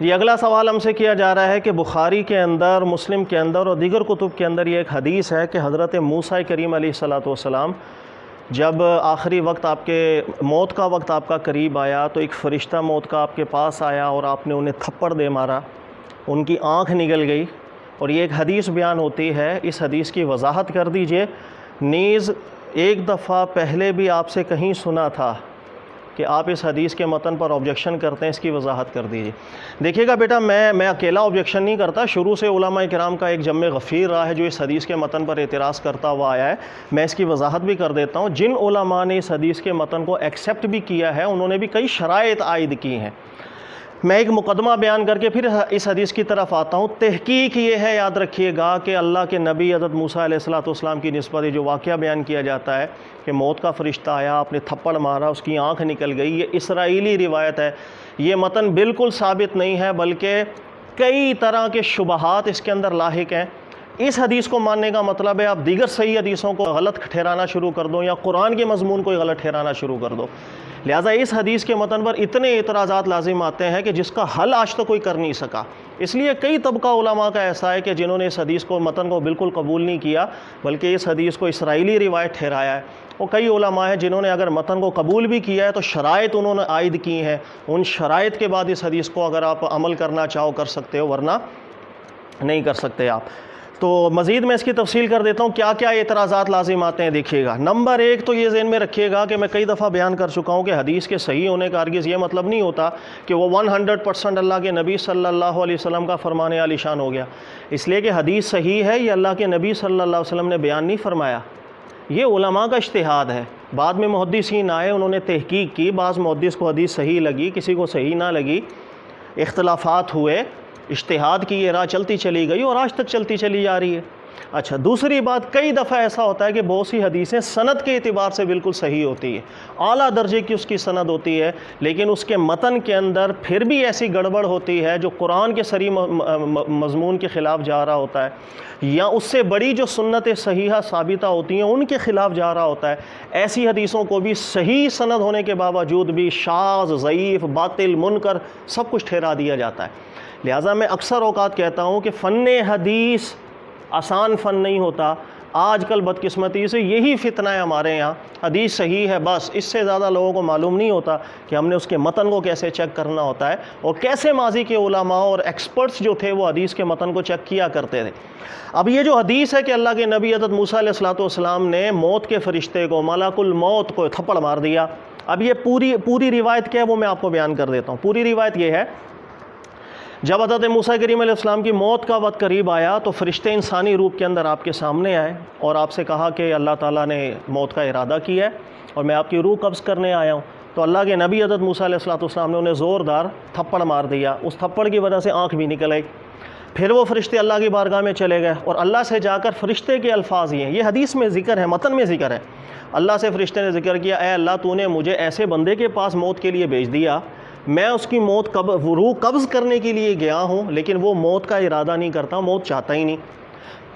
یہ اگلا سوال ہم سے کیا جا رہا ہے کہ بخاری کے اندر، مسلم کے اندر اور دیگر کتب کے اندر یہ ایک حدیث ہے کہ حضرت موسیٰ کریم علیہ الصلوۃ والسلام جب آخری وقت آپ کے موت کا وقت آپ کا قریب آیا تو ایک فرشتہ موت کا آپ کے پاس آیا اور آپ نے انہیں تھپڑ دے مارا، ان کی آنکھ نگل گئی، اور یہ ایک حدیث بیان ہوتی ہے۔ اس حدیث کی وضاحت کر دیجئے۔ نیز ایک دفعہ پہلے بھی آپ سے کہیں سنا تھا کہ آپ اس حدیث کے متن پر آبجیکشن کرتے ہیں، اس کی وضاحت کر دیجئے۔ دیکھیے گا بیٹا، میں اکیلا آبجیکشن نہیں کرتا، شروع سے علماء کرام کا ایک جمع غفیر رہا ہے جو اس حدیث کے متن پر اعتراض کرتا ہوا آیا ہے۔ میں اس کی وضاحت بھی کر دیتا ہوں۔ جن علماء نے اس حدیث کے متن کو ایکسیپٹ بھی کیا ہے، انہوں نے بھی کئی شرائط عائد کی ہیں۔ میں ایک مقدمہ بیان کر کے پھر اس حدیث کی طرف آتا ہوں۔ تحقیق یہ ہے، یاد رکھیے گا، کہ اللہ کے نبی حضرت موسیٰ علیہ السلام کی نسبت جو واقعہ بیان کیا جاتا ہے کہ موت کا فرشتہ آیا، آپ نے تھپڑ مارا، اس کی آنکھ نکل گئی، یہ اسرائیلی روایت ہے۔ یہ متن بالکل ثابت نہیں ہے، بلکہ کئی طرح کے شبہات اس کے اندر لاحق ہیں۔ اس حدیث کو ماننے کا مطلب ہے آپ دیگر صحیح حدیثوں کو غلط ٹھہرانا شروع کر دو یا قرآن کے مضمون کو غلط ٹھہرانا شروع کر دو۔ لہٰذا اس حدیث کے متن پر اتنے اعتراضات لازم آتے ہیں کہ جس کا حل آج تک کوئی کر نہیں سکا۔ اس لیے کئی طبقہ علماء کا ایسا ہے کہ جنہوں نے اس حدیث کو، متن کو بالکل قبول نہیں کیا، بلکہ اس حدیث کو اسرائیلی روایت ٹھہرایا ہے۔ اور کئی علماء ہیں جنہوں نے اگر متن کو قبول بھی کیا ہے تو شرائط انہوں نے عائد کی ہیں، ان شرائط کے بعد اس حدیث کو اگر آپ عمل کرنا چاہو کر سکتے ہو، ورنہ نہیں کر سکتے آپ۔ تو مزید میں اس کی تفصیل کر دیتا ہوں کیا کیا اعتراضات لازم آتے ہیں۔ دیکھیے گا، نمبر ایک تو یہ ذہن میں رکھیے گا کہ میں کئی دفعہ بیان کر چکا ہوں کہ حدیث کے صحیح ہونے کا ہرگز یہ مطلب نہیں ہوتا کہ وہ 100% اللہ کے نبی صلی اللہ علیہ وسلم کا فرمان عالی شان ہو گیا۔ اس لیے کہ حدیث صحیح ہے، یہ اللہ کے نبی صلی اللہ علیہ وسلم نے بیان نہیں فرمایا، یہ علماء کا اجتہاد ہے۔ بعد میں محدثین آئے، انہوں نے تحقیق کی، بعض محدث کو حدیث صحیح لگی، کسی کو صحیح نہ لگی، اختلافات ہوئے، اجتہاد کی یہ راہ چلتی چلی گئی اور آج تک چلتی چلی جا رہی ہے۔ اچھا، دوسری بات، کئی دفعہ ایسا ہوتا ہے کہ بہت سی حدیثیں سند کے اعتبار سے بالکل صحیح ہوتی ہے، اعلیٰ درجے کی اس کی سند ہوتی ہے، لیکن اس کے متن کے اندر پھر بھی ایسی گڑبڑ ہوتی ہے جو قرآن کے صریح مضمون کے خلاف جا رہا ہوتا ہے، یا اس سے بڑی جو سنت صحیحہ ثابتہ ہوتی ہیں ان کے خلاف جا رہا ہوتا ہے۔ ایسی حدیثوں کو بھی صحیح سند ہونے کے باوجود بھی شاذ، ضعیف، باطل، منکر سب کچھ ٹھہرا دیا جاتا ہے۔ لہٰذا میں اکثر اوقات کہتا ہوں کہ فن حدیث آسان فن نہیں ہوتا۔ آج کل بدقسمتی سے یہی فتنہ ہے ہمارے یہاں، حدیث صحیح ہے بس، اس سے زیادہ لوگوں کو معلوم نہیں ہوتا کہ ہم نے اس کے متن کو کیسے چیک کرنا ہوتا ہے، اور کیسے ماضی کے علماء اور ایکسپرٹس جو تھے وہ حدیث کے متن کو چیک کیا کرتے تھے۔ اب یہ جو حدیث ہے کہ اللہ کے نبی حضرت موسیٰ علیہ السلام نے موت کے فرشتے کو، ملک الموت کو تھپڑ مار دیا، اب یہ پوری روایت کیا ہے وہ میں آپ کو بیان کر دیتا ہوں۔ پوری روایت یہ ہے، جب حضرت موسیٰ کریم علیہ السلام کی موت کا وقت قریب آیا تو فرشتے انسانی روپ کے اندر آپ کے سامنے آئے اور آپ سے کہا کہ اللہ تعالیٰ نے موت کا ارادہ کیا ہے اور میں آپ کی روح قبض کرنے آیا ہوں۔ تو اللہ کے نبی حضرت موسیٰ علیہ السلام نے انہیں زوردار تھپڑ مار دیا، اس تھپڑ کی وجہ سے آنکھ بھی نکل آئی۔ پھر وہ فرشتے اللہ کی بارگاہ میں چلے گئے اور اللہ سے جا کر فرشتے کے الفاظ یہ ہیں، یہ حدیث میں ذکر ہے، متن میں ذکر ہے۔ اللہ سے فرشتے نے ذکر کیا، اے اللہ، تو نے مجھے ایسے بندے کے پاس موت کے لیے بھیج دیا، میں اس کی روح قبض کرنے کے لیے گیا ہوں، لیکن وہ موت کا ارادہ نہیں کرتا، موت چاہتا ہی نہیں۔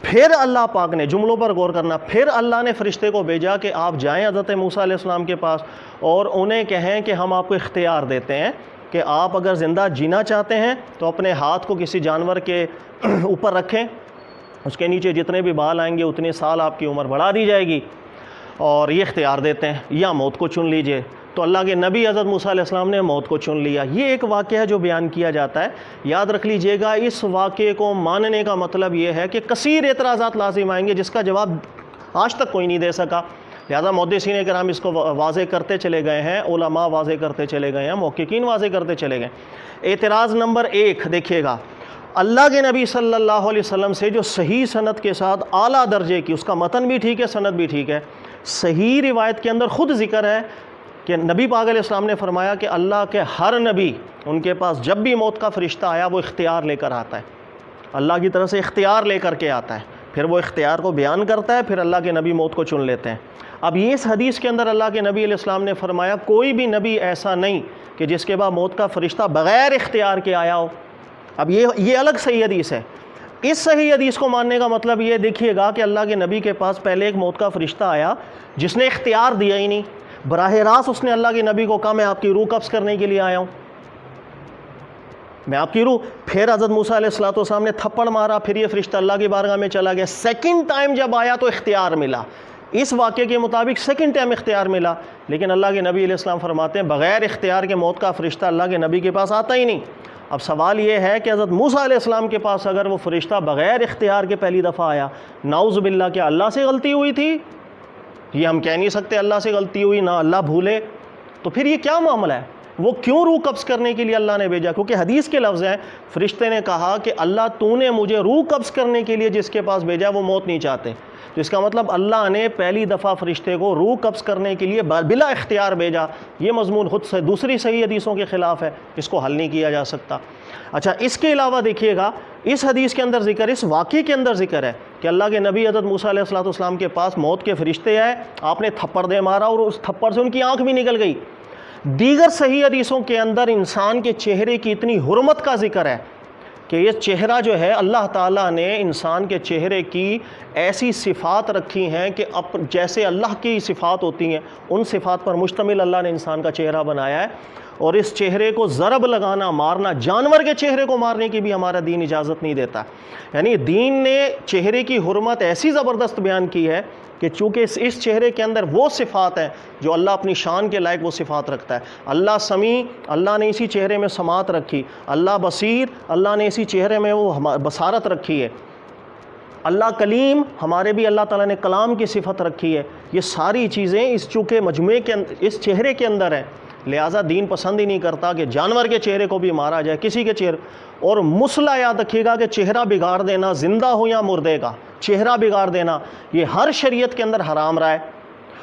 پھر اللہ پاک نے، جملوں پر غور کرنا، پھر اللہ نے فرشتے کو بھیجا کہ آپ جائیں حضرت موسیٰ علیہ السلام کے پاس اور انہیں کہیں کہ ہم آپ کو اختیار دیتے ہیں کہ آپ اگر زندہ جینا چاہتے ہیں تو اپنے ہاتھ کو کسی جانور کے اوپر رکھیں، اس کے نیچے جتنے بھی بال آئیں گے اتنے سال آپ کی عمر بڑھا دی جائے گی، اور یہ اختیار دیتے ہیں، یا موت کو چن لیجئے۔ تو اللہ کے نبی حضرت موسیٰ علیہ السلام نے موت کو چن لیا۔ یہ ایک واقعہ ہے جو بیان کیا جاتا ہے، یاد رکھ لیجئے گا۔ اس واقعے کو ماننے کا مطلب یہ ہے کہ کثیر اعتراضات لازم آئیں گے جس کا جواب آج تک کوئی نہیں دے سکا، لہذا محدثین کرام اس کو واضح کرتے چلے گئے ہیں، علماء واضح کرتے چلے گئے ہیں، محققین واضح کرتے چلے گئے۔ اعتراض نمبر 1 دیکھیے گا، اللہ کے نبی صلی اللہ علیہ وسلم سے جو صحیح سند کے ساتھ اعلیٰ درجے کی، اس کا متن بھی ٹھیک ہے، سند بھی ٹھیک ہے، صحیح روایت کے اندر خود ذکر ہے کہ نبی پاک علیہ السلام نے فرمایا کہ اللہ کے ہر نبی، ان کے پاس جب بھی موت کا فرشتہ آیا وہ اختیار لے کر آتا ہے، اللہ کی طرف سے اختیار لے کر کے آتا ہے، پھر وہ اختیار کو بیان کرتا ہے، پھر اللہ کے نبی موت کو چن لیتے ہیں۔ اب یہ اس حدیث کے اندر اللہ کے نبی علیہ السلام نے فرمایا کوئی بھی نبی ایسا نہیں کہ جس کے بعد موت کا فرشتہ بغیر اختیار کے آیا ہو۔ اب یہ الگ صحیح حدیث ہے۔ اس صحیح حدیث کو ماننے کا مطلب یہ دیکھیے گا کہ اللہ کے نبی کے پاس پہلے ایک موت کا فرشتہ آیا جس نے اختیار دیا ہی نہیں، براہ راست اس نے اللہ کے نبی کو کہا میں آپ کی روح قبض کرنے کے لیے آیا ہوں۔ میں آپ کی روح. پھر حضرت موسیٰ علیہ السلام نے تھپڑ مارا, پھر یہ فرشتہ اللہ کی بارگاہ میں چلا گیا. سیکنڈ ٹائم جب آیا تو اختیار ملا, اس واقعے کے مطابق سیکنڈ ٹائم اختیار ملا. لیکن اللہ کے نبی علیہ السلام فرماتے ہیں بغیر اختیار کے موت کا فرشتہ اللہ کے نبی کے پاس آتا ہی نہیں. اب سوال یہ ہے کہ حضرت موسیٰ علیہ السلام کے پاس اگر وہ فرشتہ بغیر اختیار کے پہلی دفعہ آیا, نعوذ باللہ, کیا اللہ سے غلطی ہوئی تھی؟ یہ ہم کہہ نہیں سکتے اللہ سے غلطی ہوئی, نہ اللہ بھولے. تو پھر یہ کیا معاملہ ہے؟ وہ کیوں روح قبض کرنے کے لیے اللہ نے بھیجا؟ کیونکہ حدیث کے لفظ ہیں, فرشتے نے کہا کہ اللہ تو نے مجھے روح قبض کرنے کے لیے جس کے پاس بھیجا وہ موت نہیں چاہتے. تو اس کا مطلب اللہ نے پہلی دفعہ فرشتے کو روح قبض کرنے کے لیے بلا اختیار بھیجا. یہ مضمون خود سے دوسری صحیح حدیثوں کے خلاف ہے, اس کو حل نہیں کیا جا سکتا. اچھا, اس کے علاوہ دیکھیے گا اس حدیث کے اندر ذکر, اس واقعے کے اندر ذکر ہے کہ اللہ کے نبی حضرت موسیٰ علیہ السلام کے پاس موت کے فرشتے آئے, آپ نے تھپڑ دے مارا اور اس تھپڑ سے ان کی آنکھ بھی نکل گئی. دیگر صحیح حدیثوں کے اندر انسان کے چہرے کی اتنی حرمت کا ذکر ہے کہ یہ چہرہ جو ہے اللہ تعالیٰ نے انسان کے چہرے کی ایسی صفات رکھی ہیں کہ جیسے اللہ کی صفات ہوتی ہیں ان صفات پر مشتمل اللہ نے انسان کا چہرہ بنایا ہے. اور اس چہرے کو ضرب لگانا, مارنا, جانور کے چہرے کو مارنے کی بھی ہمارا دین اجازت نہیں دیتا. یعنی دین نے چہرے کی حرمت ایسی زبردست بیان کی ہے کہ چونکہ اس چہرے کے اندر وہ صفات ہیں جو اللہ اپنی شان کے لائق وہ صفات رکھتا ہے. اللہ سمیع, اللہ نے اسی چہرے میں سماعت رکھی. اللہ بصیر, اللہ نے اسی چہرے میں وہ بصارت رکھی ہے. اللہ کلیم, ہمارے بھی اللہ تعالیٰ نے کلام کی صفت رکھی ہے. یہ ساری چیزیں اس چونکہ مجموعے کے اس چہرے کے اندر ہیں, لہٰذا دین پسند ہی نہیں کرتا کہ جانور کے چہرے کو بھی مارا جائے, کسی کے چہرے. اور مسئلہ یاد رکھیے گا کہ چہرہ بگاڑ دینا, زندہ ہو یا مردے کا چہرہ بگاڑ دینا, یہ ہر شریعت کے اندر حرام رہا ہے.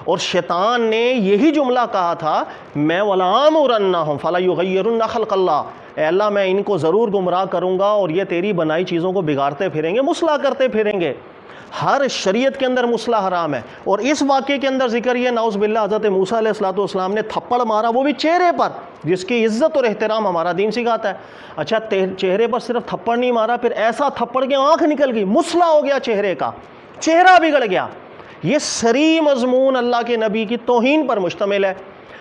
اور شیطان نے یہی جملہ کہا تھا, میں وَلَآمُرَنَّهُمْ فَلَيُغَيِّرُنَّ خَلْقَ اللَّهِ, اے اللہ میں ان کو ضرور گمراہ کروں گا اور یہ تیری بنائی چیزوں کو بگاڑتے پھریں گے, مسئلہ کرتے پھریں گے. ہر شریعت کے اندر مسئلہ حرام ہے. اور اس واقعے کے اندر ذکر یہ, نعوذ باللہ, حضرت موسیٰ علیہ السلام نے تھپڑ مارا, وہ بھی چہرے پر, جس کی عزت اور احترام ہمارا دین سکھاتا ہے. اچھا, چہرے پر صرف تھپڑ نہیں مارا, پھر ایسا تھپڑ کہ آنکھ نکل گئی, مسئلہ ہو گیا چہرے کا, چہرہ بگڑ گیا. یہ صریح مضمون اللہ کے نبی کی توہین پر مشتمل ہے.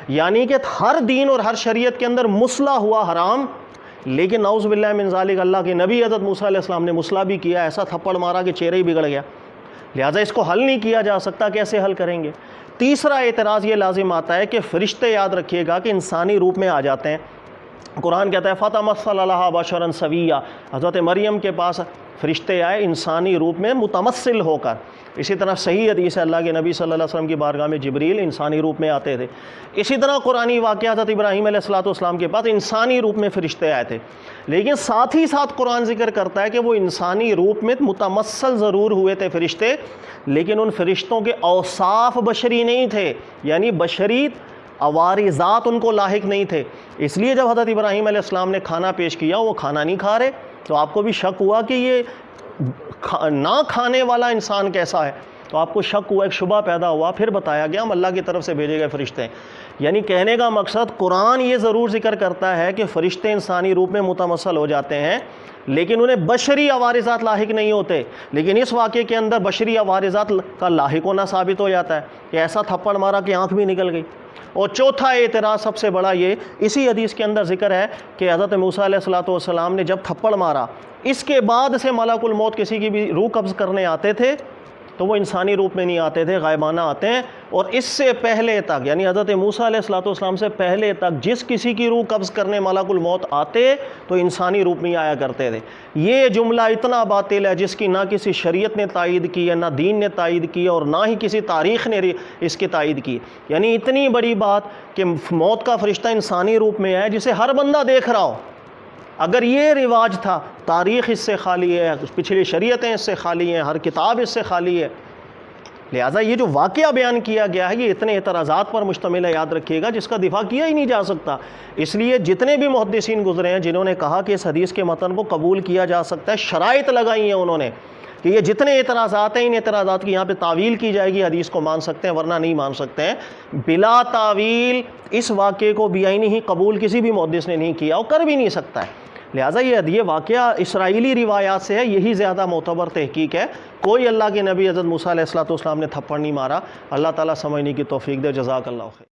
یعنی کہ ہر دین اور ہر شریعت کے اندر مسئلہ ہوا حرام, لیکن نعوذ باللہ من ذالک اللہ کے نبی حضرت موسیٰ علیہ السلام نے مسئلہ بھی کیا, ایسا تھپڑ مارا کہ چہرہ ہی بگڑ گیا. لہٰذا اس کو حل نہیں کیا جا سکتا. کیسے حل کریں گے؟ تیسرا اعتراض یہ لازم آتا ہے کہ فرشتے, یاد رکھیے گا, کہ انسانی روپ میں آ جاتے ہیں. قرآن کہتا ہے فَتَمَثَّلَ لَهَا بَشَرًا سَوِيًّا, حضرت مریم کے پاس فرشتے آئے انسانی روپ میں متمثل ہو کر. اسی طرح صحیح حدیث ہے, اللہ کے نبی صلی اللہ علیہ وسلم کی بارگاہ میں جبریل انسانی روپ میں آتے تھے. اسی طرح قرآنی واقعہ حضرت ابراہیم علیہ السلام کے پاس انسانی روپ میں فرشتے آئے تھے. لیکن ساتھ ہی ساتھ قرآن ذکر کرتا ہے کہ وہ انسانی روپ میں متمثل ضرور ہوئے تھے فرشتے, لیکن ان فرشتوں کے اوصاف بشری نہیں تھے, یعنی بشری عوارضات ان کو لاحق نہیں تھے. اس لیے جب حضرت ابراہیم علیہ السلام نے کھانا پیش کیا, وہ کھانا نہیں کھا رہے, تو آپ کو بھی شک ہوا کہ یہ نہ کھانے والا انسان کیسا ہے, تو آپ کو شک ہوا, ایک شبہ پیدا ہوا. پھر بتایا گیا ہم اللہ کی طرف سے بھیجے گئے فرشتے ہیں. یعنی کہنے کا مقصد, قرآن یہ ضرور ذکر کرتا ہے کہ فرشتے انسانی روپ میں متمثل ہو جاتے ہیں, لیکن انہیں بشری عوارضات لاحق نہیں ہوتے. لیکن اس واقعے کے اندر بشری عوارضات کا لاحق ہونا ثابت ہو جاتا ہے کہ ایسا تھپڑ مارا کہ آنکھ بھی نکل گئی. اور چوتھا اعتراض سب سے بڑا یہ, اسی حدیث کے اندر ذکر ہے کہ حضرت موسیٰ علیہ السلام نے جب تھپڑ مارا, اس کے بعد سے ملک الموت کسی کی بھی روح قبض کرنے آتے تھے تو وہ انسانی روپ میں نہیں آتے تھے, غائبانہ آتے ہیں. اور اس سے پہلے تک, یعنی حضرت موسیٰ علیہ السلام سے پہلے تک, جس کسی کی روح قبض کرنے ملک الموت آتے تو انسانی روپ میں آیا کرتے تھے. یہ جملہ اتنا باطل ہے جس کی نہ کسی شریعت نے تائید کی ہے, نہ دین نے تائید کی, اور نہ ہی کسی تاریخ نے اس کی تائید کی. یعنی اتنی بڑی بات کہ موت کا فرشتہ انسانی روپ میں ہے جسے ہر بندہ دیکھ رہا ہو. اگر یہ رواج تھا, تاریخ اس سے خالی ہے, پچھلی شریعتیں اس سے خالی ہیں, ہر کتاب اس سے خالی ہے. لہٰذا یہ جو واقعہ بیان کیا گیا ہے یہ اتنے اعتراضات پر مشتمل ہے, یاد رکھیے گا, جس کا دفاع کیا ہی نہیں جا سکتا. اس لیے جتنے بھی محدثین گزرے ہیں جنہوں نے کہا کہ اس حدیث کے متن کو قبول کیا جا سکتا ہے, شرائط لگائی ہیں انہوں نے کہ یہ جتنے اعتراضات ہیں ان اعتراضات کی یہاں پہ تعویل کی جائے گی, حدیث کو مان سکتے ہیں ورنہ نہیں مان سکتے ہیں. بلا تعویل اس واقعے کو بعینی ہی قبول کسی بھی محدث نے نہیں کیا اور کر بھی نہیں سکتا ہے. لہٰذا یہ واقعہ اسرائیلی روایات سے ہے, یہی زیادہ معتبر تحقیق ہے. کوئی اللہ کے نبی حضرت موسیٰ علیہ السلام نے تھپڑ نہیں مارا. اللہ تعالیٰ سمجھنے کی توفیق دے. جزاک اللہ خیر.